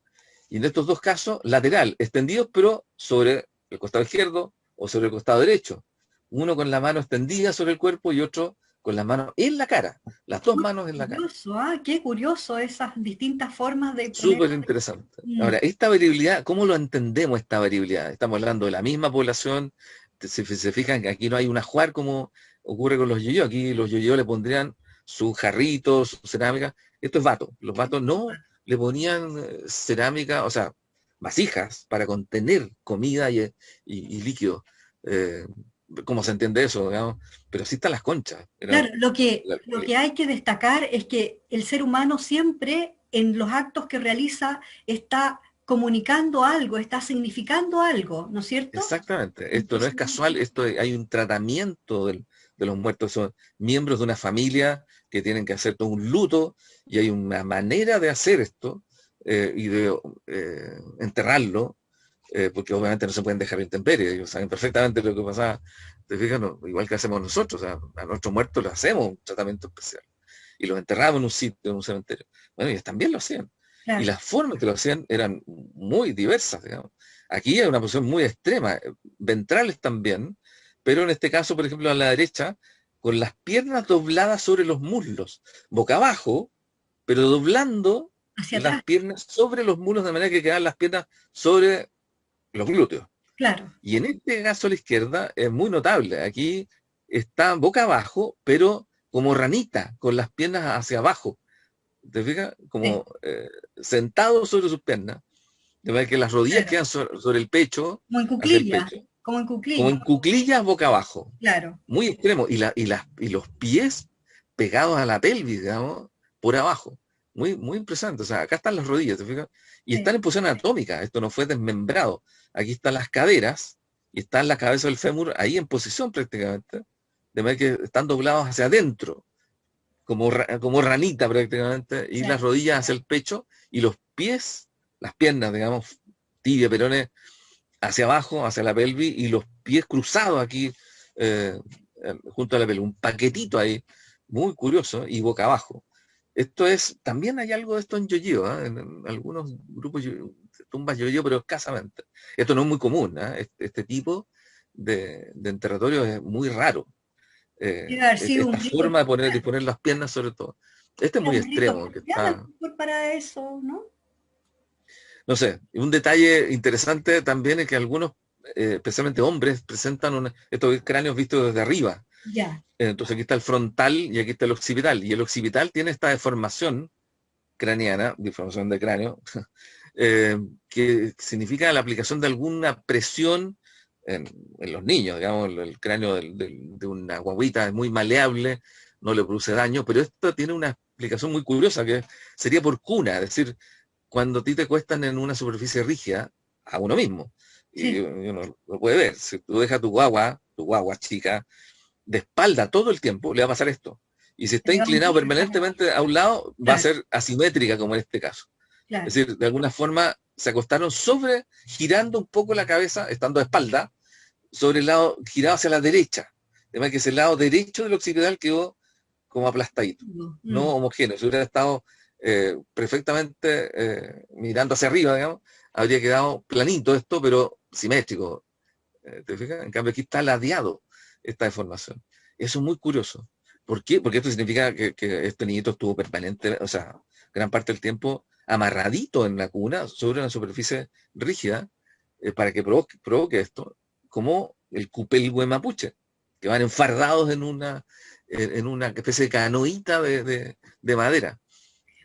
Y en estos dos casos, lateral, extendidos, pero sobre el costado izquierdo o sobre el costado derecho. Uno con la mano extendida sobre el cuerpo y otro con las manos en la cara. Las dos manos en la cara.
Curioso, qué curioso esas distintas formas de poner.
Súper interesante.
Mm.
Ahora, esta variabilidad, ¿cómo lo entendemos esta variabilidad? Estamos hablando de la misma población. Se fijan que aquí no hay un ajuar como ocurre con los yoyos. Aquí los yoyos le pondrían sus jarritos, su cerámica. Esto es vato. Los vatos no le ponían cerámica, o sea, vasijas para contener comida y líquido. Eh, ¿Cómo se entiende eso? Digamos? Pero sí están las conchas.
Claro, lo que hay que destacar es que el ser humano siempre en los actos que realiza está comunicando algo, está significando algo, ¿no es cierto?
Exactamente, esto no es
Entonces,
casual, hay un tratamiento de los muertos, son miembros de una familia que tienen que hacer todo un luto y hay una manera de hacer esto y de enterrarlo, porque obviamente no se pueden dejar intemperie, ellos saben perfectamente lo que pasa, te fijas, igual que hacemos nosotros, o sea, a nuestros muertos les hacemos un tratamiento especial y los enterramos en un sitio, en un cementerio. Bueno, ellos también lo hacían. y
claro,
las formas que lo hacían eran muy diversas, digamos. Aquí hay una posición muy extrema, ventrales también, pero en este caso, por ejemplo, a la derecha, con las piernas dobladas sobre los muslos, boca abajo, pero doblando
hacia
las
atrás,
piernas sobre los muslos de manera que quedan las piernas sobre los glúteos.
claro,
Y en este caso a la izquierda es muy notable. Aquí está boca abajo, pero como ranita, con las piernas hacia abajo. ¿Te fijas?
sí,
Como sentado sobre sus piernas. De manera que las rodillas
claro,
quedan sobre el pecho,
como en
hacia el
cuclilla,
pecho,
como en
como
cuclilla,
en cuclillas boca abajo.
claro,
Muy extremo. Y los pies pegados a la pelvis, digamos, por abajo. Muy impresionante. O sea, acá están las rodillas, ¿te fijas? Y
sí,
están en posición anatómica. Esto no fue desmembrado. Aquí están las caderas y están la cabeza del fémur ahí en posición prácticamente. De manera que están doblados hacia adentro, como ranita prácticamente, y
sí.
las rodillas hacia el pecho y los pies, las piernas, digamos, tibia, perones, hacia abajo, hacia la pelvis, y los pies cruzados aquí eh, junto a la pelvis. Un paquetito ahí, muy curioso, y boca abajo. Esto es, también hay algo de esto en yoyo, ¿eh? En algunos grupos tumbas yoyo, pero escasamente. Esto no es muy común, ¿eh? Este tipo de enterratorio es muy raro.
Debe haber sido
Esta forma de poner las piernas sobre todo. Este es muy
un rito
extremo, que
especial a lo
está,
mejor para eso, ¿no?
no sé, un detalle interesante también es que algunos, especialmente hombres, presentan estos cráneos vistos desde arriba.
Ya,
Entonces aquí está el frontal y aquí está el occipital. Y el occipital tiene esta deformación craneana, deformación de cráneo, que significa la aplicación de alguna presión en los niños. Digamos, el cráneo de una guaguita es muy maleable, no le produce daño, pero esto tiene una explicación muy curiosa, que sería por cuna, es decir, cuando a ti te cuestan en una superficie rígida, a uno mismo, y
sí,
uno lo puede ver, si tú dejas tu guagua chica, de espalda todo el tiempo, le va a pasar esto. Y si
se
está
le va a
inclinado
hundir,
permanentemente a un lado, va a
claro,
ser asimétrica como en este caso. Es
claro.
decir, de alguna forma se acostaron sobre, girando un poco la cabeza, estando de espalda, sobre el lado, girado hacia la derecha. Además que ese lado derecho del occipital quedó como aplastadito, no
Mm,
homogéneo. Si hubiera estado perfectamente mirando hacia arriba, digamos, habría quedado planito esto, pero simétrico. ¿Te fijas? En cambio aquí está ladeado esta deformación. Eso es muy curioso. ¿Por qué? Porque esto significa que este niñito estuvo permanente, o sea, gran parte del tiempo amarradito en la cuna sobre una superficie rígida para que provoque esto, como el cupelgüe mapuche, que van enfardados en una especie de canoita de madera.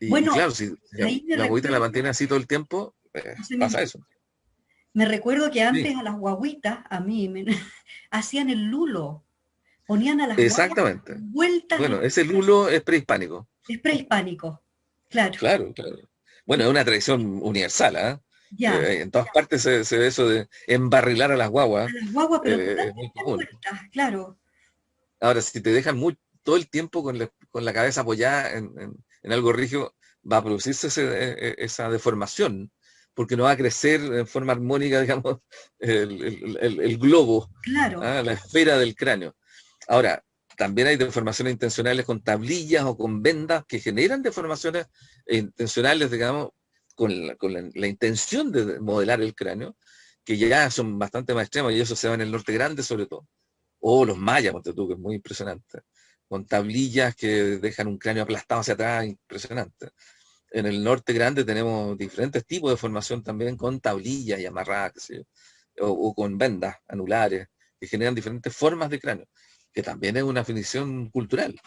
Y
bueno,
claro, si
ahí me
la abuelita la
recuerdo,
mantiene así todo el tiempo,
José
pasa
Miguel,
eso.
me recuerdo que
Sí,
antes a las guaguitas, a mí, hacían el lulo, ponían a las guaguas
exactamente.
vueltas
Bueno,
en
ese lulo es prehispánico.
es prehispánico, claro,
Claro, claro. Bueno, es una tradición universal, ¿ah?
ya,
En todas partes se ve eso de embarrilar a las
a
guaguas,
las guaguas, pero
es muy
totalmente
común.
vueltas, claro,
Ahora, si te dejan todo el tiempo con la cabeza apoyada en algo rígido, va a producirse esa deformación, porque no va a crecer en forma armónica, digamos, el globo,
claro.
¿ah? La esfera del cráneo. Ahora, también hay deformaciones intencionales con tablillas o con vendas que generan deformaciones intencionales, digamos, con la intención de modelar el cráneo, que ya son bastante más extremos y eso se ve en el norte grande sobre todo. O los mayas, ponte tú, que es muy impresionante, con tablillas que dejan un cráneo aplastado hacia atrás, impresionante. En el norte grande tenemos diferentes tipos de formación también con tablillas y amarradas, qué sé yo, o con vendas anulares, que generan diferentes formas de cráneo, que también es una definición cultural.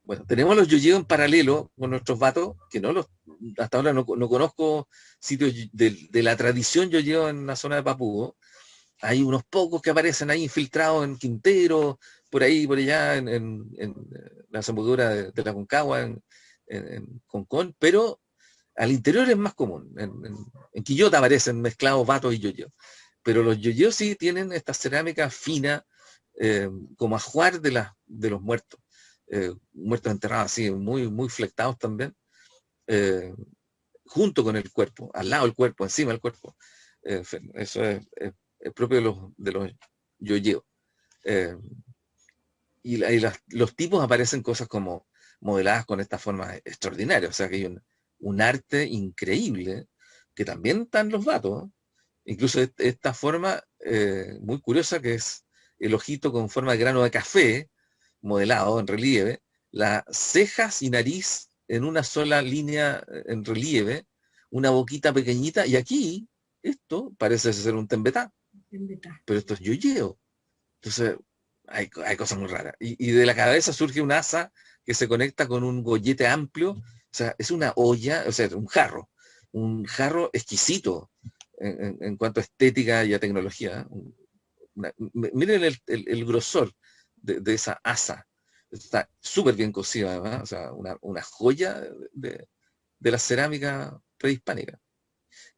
Bueno, tenemos los yoyeos en paralelo con nuestros vatos, que hasta ahora no conozco sitios de la tradición yoyeo en la zona de Papúa. Hay unos pocos que aparecen ahí infiltrados en Quintero, por ahí, por allá, en la desembocadura de la Concagua, en Concón, pero al interior es más común. En Quillota aparecen mezclados vatos y yoyos. Pero los yoyos sí tienen esta cerámica fina, como ajuar de los muertos. Muertos enterrados así, muy flectados también, eh, junto con el cuerpo, al lado del cuerpo, encima del cuerpo. Eso es propio de los yoyeos. Eh, y los tipos aparecen cosas como modeladas con estas formas extraordinarias. O sea, que hay un arte increíble, que también están los vatos, ¿no? Incluso esta forma muy curiosa que es el ojito con forma de grano de café, modelado en relieve, las cejas y nariz en una sola línea en relieve, una boquita pequeñita, y aquí esto parece ser un tembetá, pero esto es yoyeo. Entonces, hay cosas muy raras. Y de la cabeza surge un asa que se conecta con un gollete amplio, o sea, es una olla, o sea, un jarro exquisito en cuanto a estética y a tecnología. Miren el grosor de esa asa. Está súper bien cocida, además, o sea, una joya de la cerámica prehispánica.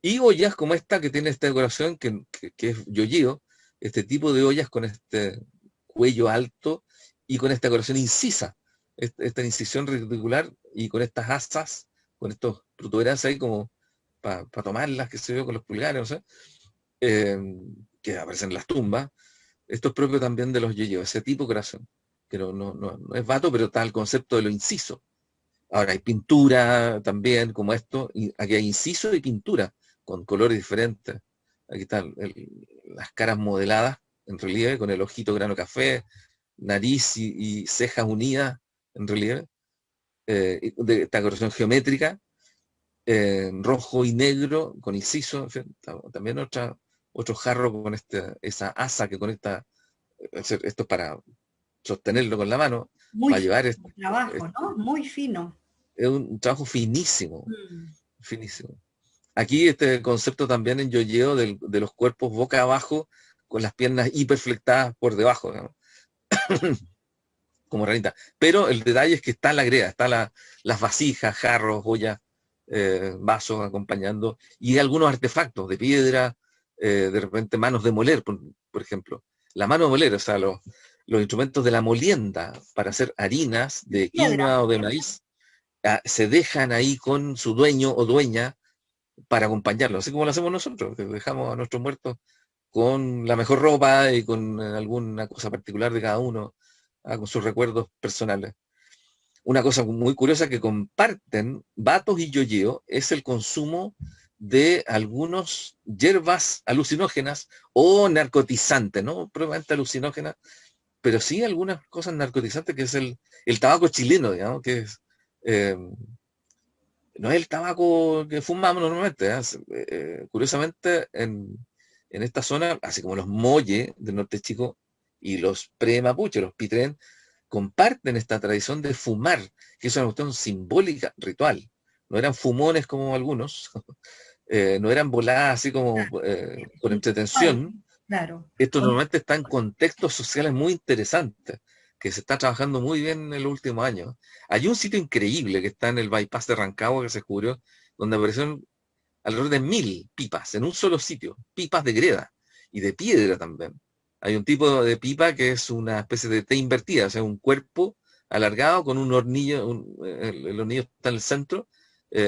Y ollas como esta que tiene esta decoración que es yoyeo, este tipo de ollas con este cuello alto y con esta decoración incisa, esta incisión reticular y con estas asas, con estos protuberancias ahí como para tomarlas, que se ve con los pulgares, no sé, eh, que aparecen en las tumbas. Esto es propio también de los yoyeos, ese tipo de corazón, que no es vato, pero está el concepto de lo inciso. Ahora hay pintura también, como esto, y aquí hay inciso y pintura, con colores diferentes. Aquí están las caras modeladas en relieve, con el ojito grano café, nariz y cejas unidas en relieve, de esta corrección geométrica, rojo y negro, con inciso, en fin, también otro jarro con esa asa que conecta, esto es para sostenerlo con la mano,
Muy
para llevar
fino el trabajo, ¿no? Muy fino.
es un trabajo finísimo,
Mm.
finísimo. Aquí este concepto también en yoyeo de los cuerpos boca abajo, con las piernas hiperflectadas por debajo, ¿no? Como ranita. Pero el detalle es que está la greda, las vasijas, jarros, ollas, vasos acompañando, y algunos artefactos de piedra, de repente manos de moler, por ejemplo. La mano de moler, o sea, los instrumentos de la molienda para hacer harinas de
Piedra.
quinoa o de maíz, se dejan ahí con su dueño o dueña para acompañarlo, así como lo hacemos nosotros, que dejamos a nuestros muertos con la mejor ropa y con alguna cosa particular de cada uno, con sus recuerdos personales. Una cosa muy curiosa que comparten Batos y Yoyeo es el consumo de algunos hierbas alucinógenas o narcotizantes, no probablemente alucinógenas, pero sí algunas cosas narcotizantes, que es el tabaco chileno, digamos, que es no es el tabaco que fumamos normalmente, ¿eh? Curiosamente, en esta zona, así como los molle del norte chico y los pre-mapuche, los pitren, comparten esta tradición de fumar, que es una cuestión simbólica, ritual. No eran fumones como algunos, no eran voladas así como con entretención.
Claro.
Esto normalmente está en contextos sociales muy interesantes, que se está trabajando muy bien en los últimos años. Hay un sitio increíble que está en el bypass de Rancagua que se descubrió, donde aparecieron alrededor de 1000 pipas en un solo sitio, pipas de greda y de piedra también. Hay un tipo de pipa que es una especie de T invertida, o sea, un cuerpo alargado con un hornillo, el hornillo está en el centro.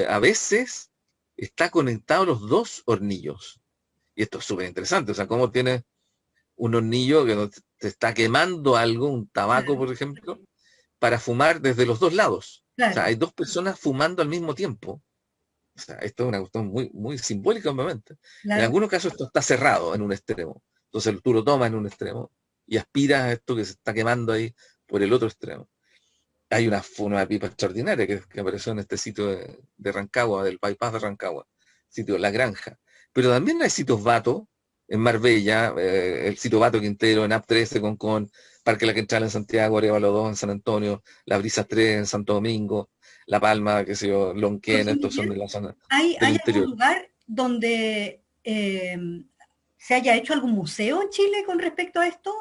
A veces está conectado los dos hornillos. Y esto es súper interesante, o sea, cómo tiene un hornillo que te está quemando algo, un tabaco,
Claro,
por ejemplo, para fumar desde los dos lados. O sea,
claro,
hay dos personas fumando al mismo tiempo. O sea, esto es una cuestión muy, muy simbólica, obviamente. En
claro.
algunos casos esto está cerrado en un extremo. Entonces tú lo tomas en un extremo y aspiras a esto que se está quemando ahí por el otro extremo. Hay una pipa extraordinaria que apareció en este sitio de Rancagua, del bypass de Rancagua, sitio La Granja. Pero también hay sitios Vato, en Marbella, el sitio Vato Quintero, en AP13, Concón, Parque La Quintral en Santiago, Arevalo 2 en San Antonio, Las Brisas 3 en Santo Domingo, La Palma, qué sé yo, Lonquén,
José
estos son de
Miguel,
la zona del
¿hay algún
interior.
lugar donde se haya hecho algún museo en Chile con respecto a esto?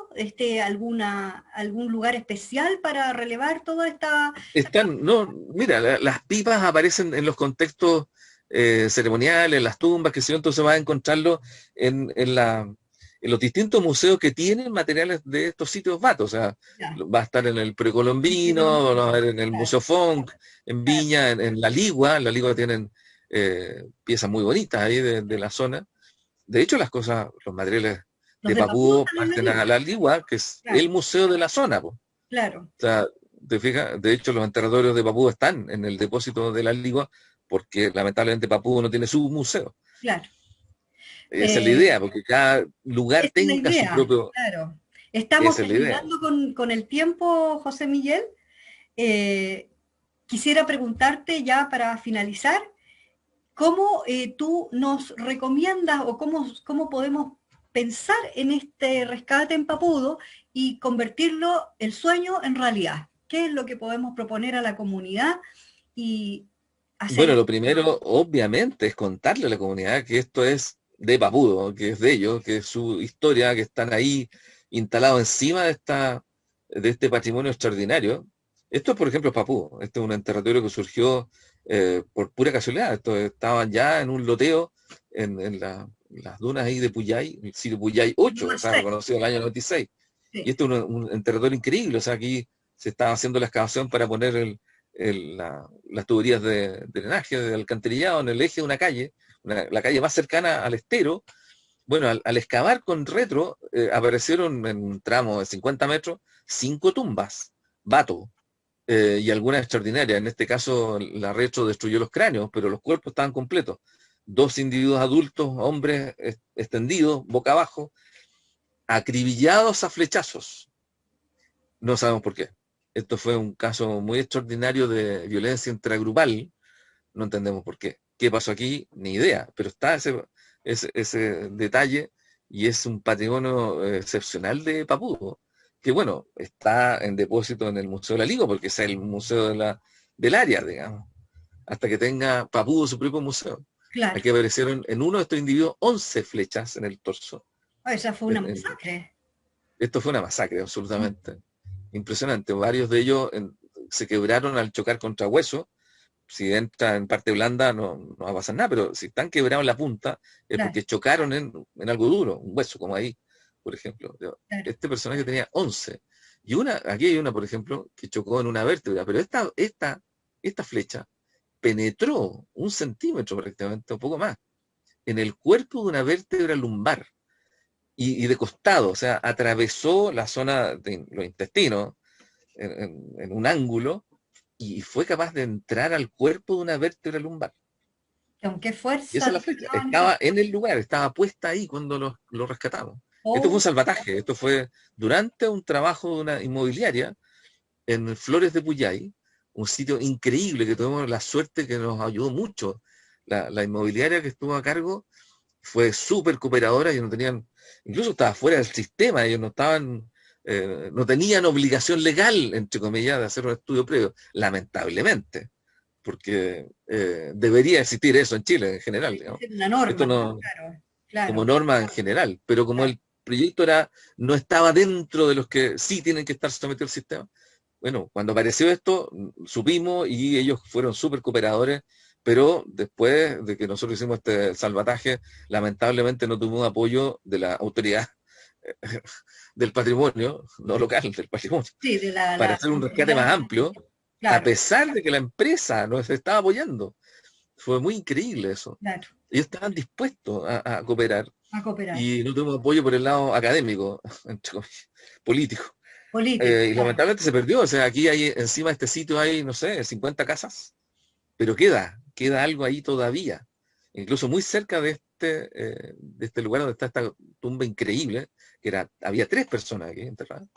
¿Algún lugar especial para relevar toda esta...
No, mira, las pipas aparecen en los contextos ceremoniales, en las tumbas, que sé yo, entonces vas a encontrarlo en los distintos museos que tienen materiales de estos sitios vatos. O sea,
Ya,
va a estar en el precolombino, va a ver en el
claro,
Museo Funk, en
claro.
Viña, en La Ligua tienen piezas muy bonitas ahí de la zona. De hecho, los materiales
Los
de
de Papúa
Papúo
están en la
parten a
lista.
La Ligua, que es el
Claro,
museo de la zona, po.
claro.
O sea, te fijas, de hecho los enterratorios de Papúa están en el depósito de la Ligua porque lamentablemente Papúa no tiene su museo.
Claro.
Esa es la idea, porque cada lugar
Esa es la
tenga su
idea,
propio...
claro. Estamos
Esa es la idea.
terminando con el tiempo, José Miguel. Eh, Quisiera preguntarte ya para finalizar, ¿cómo tú nos recomiendas o cómo podemos pensar en este rescate en Papudo y convertirlo, el sueño, en realidad? ¿Qué es lo que podemos proponer a la comunidad y
Bueno,
hacer?
lo primero, obviamente, es contarle a la comunidad que esto es de Papudo, que es de ellos, que es su historia, que están ahí instalados encima de este patrimonio extraordinario. Esto, por ejemplo, es Papudo. Este es un territorio que surgió por pura casualidad. Estos estaban ya en un loteo en las dunas ahí de Puyay, el sitio Puyay 8, o sea, reconocido en el año 96. Y
Sí,
esto es un territorio increíble. O sea, aquí se estaba haciendo la excavación para poner las tuberías de drenaje, de alcantarillado en el eje de una calle, la calle más cercana al estero. Bueno, al excavar con retro, aparecieron en un tramo de 50 metros 5 tumbas, vato, y algunas extraordinarias. En este caso, la retro destruyó los cráneos, pero los cuerpos estaban completos. Dos individuos adultos, hombres extendidos, boca abajo, acribillados a flechazos. No sabemos por qué. Esto fue un caso muy extraordinario de violencia intragrupal. No entendemos por qué. ¿Qué pasó aquí? Ni idea. Pero está ese detalle y es un patrimonio excepcional de Papúa, que bueno, está en depósito en el Museo de la Liga, porque es el museo del área, digamos, hasta que tenga Papúa su propio museo.
claro.
Aquí aparecieron en uno de estos individuos 11 flechas en el torso.
Esa fue una
En- en-
masacre.
Esto fue una masacre, absolutamente. Impresionante. Varios de ellos se quebraron al chocar contra hueso. Si entra en parte blanda no va a pasar nada, pero si están quebrados en la punta es
Claro,
porque chocaron en algo duro, un hueso, como ahí, por ejemplo.
claro.
Este personaje tenía 11. Y aquí hay una, por ejemplo, que chocó en una vértebra, pero esta flecha penetró 1 centímetro prácticamente, un poco más, en el cuerpo de una vértebra lumbar y de costado, o sea, atravesó la zona de los intestinos en un ángulo y fue capaz de entrar al cuerpo de una vértebra lumbar.
¿Con qué
Y esa
fuerza
es la flecha.
disparaban esas?
Estaba en el lugar, estaba puesta ahí cuando lo rescatamos. Esto fue un
Oh,
salvataje. Esto fue durante un trabajo de una inmobiliaria en Flores de Puyay, un sitio increíble que tuvimos la suerte que nos ayudó mucho. La inmobiliaria que estuvo a cargo fue súper cooperadora. Ellos no tenían, incluso estaba fuera del sistema, ellos no estaban, no tenían obligación legal, entre comillas, de hacer un estudio previo, lamentablemente, porque debería existir eso en Chile en general,
tiene que
digamos.
ser una
Esto
norma,
no,
claro,
como
claro,
norma en general, pero como
claro.
el proyecto no estaba dentro de los que sí tienen que estar sometidos al sistema. Bueno, cuando apareció esto, supimos y ellos fueron súper cooperadores, pero después de que nosotros hicimos este salvataje, lamentablemente no tuvimos apoyo de la autoridad del patrimonio, no local, del patrimonio,
Sí, de
para
la
hacer un rescate
autoridad,
más amplio, a
claro,
pesar de que la empresa nos estaba apoyando. Fue muy increíble eso.
claro,
Ellos estaban dispuestos a cooperar
a cooperar.
y no tuvimos apoyo por el lado académico, entre comillas, político.
Político,
Y
claro.
lamentablemente se perdió. O sea, aquí hay, encima de este sitio hay, no sé, 50 casas, pero queda algo ahí todavía. Incluso muy cerca de este lugar donde está esta tumba increíble, había 3 personas aquí enterradas.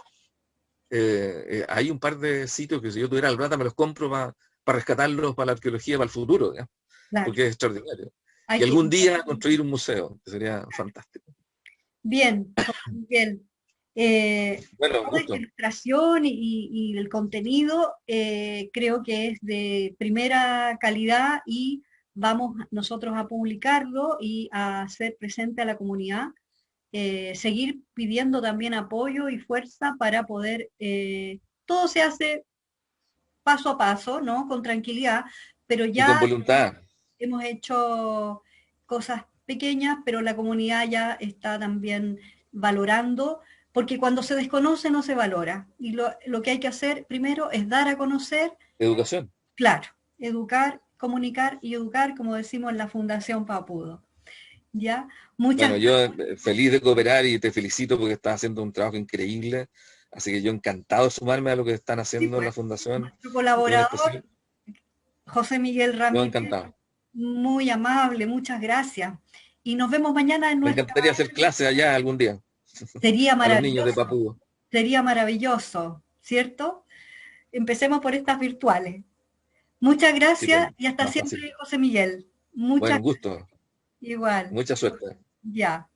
Hay un par de sitios que si yo tuviera la plata me los compro para rescatarlos para la arqueología, para el futuro, ¿ya?
Claro.
Porque es extraordinario.
Hay
Y
que,
algún día construir un museo, que sería fantástico.
bien, José Miguel.
Bueno, un
Toda esta
gusto.
ilustración y el contenido creo que es de primera calidad y vamos nosotros a publicarlo y a hacer presente a la comunidad. Seguir pidiendo también apoyo y fuerza para poder, todo se hace paso a paso, ¿no? Con tranquilidad, pero
Y con
ya
voluntad.
hemos hecho cosas pequeñas, pero la comunidad ya está también valorando, porque cuando se desconoce no se valora. Y lo que hay que hacer primero es dar a conocer,
Educación.
claro, educar, comunicar y educar, como decimos en la Fundación Papudo. ¿Ya? Muchas
Bueno, yo feliz de cooperar y te felicito porque estás haciendo un trabajo increíble. Así que yo encantado de sumarme a lo que están
gracias,
haciendo en
pues,
la fundación
nuestro
y tú en
colaborador,
especial.
José Miguel
Yo
Ramírez,
encantado.
Muy amable, muchas gracias. Y nos vemos mañana en
Me
nuestra...
encantaría hacer clase allá algún día,
Sería
a los niños de
maravilloso,
Papúa.
sería maravilloso, ¿cierto? Empecemos por estas virtuales. Muchas gracias
Estupendo,
y hasta
más fácil.
siempre, José Miguel.
Bueno,
Muchas
un gusto,
igual.
mucha suerte.
Ya.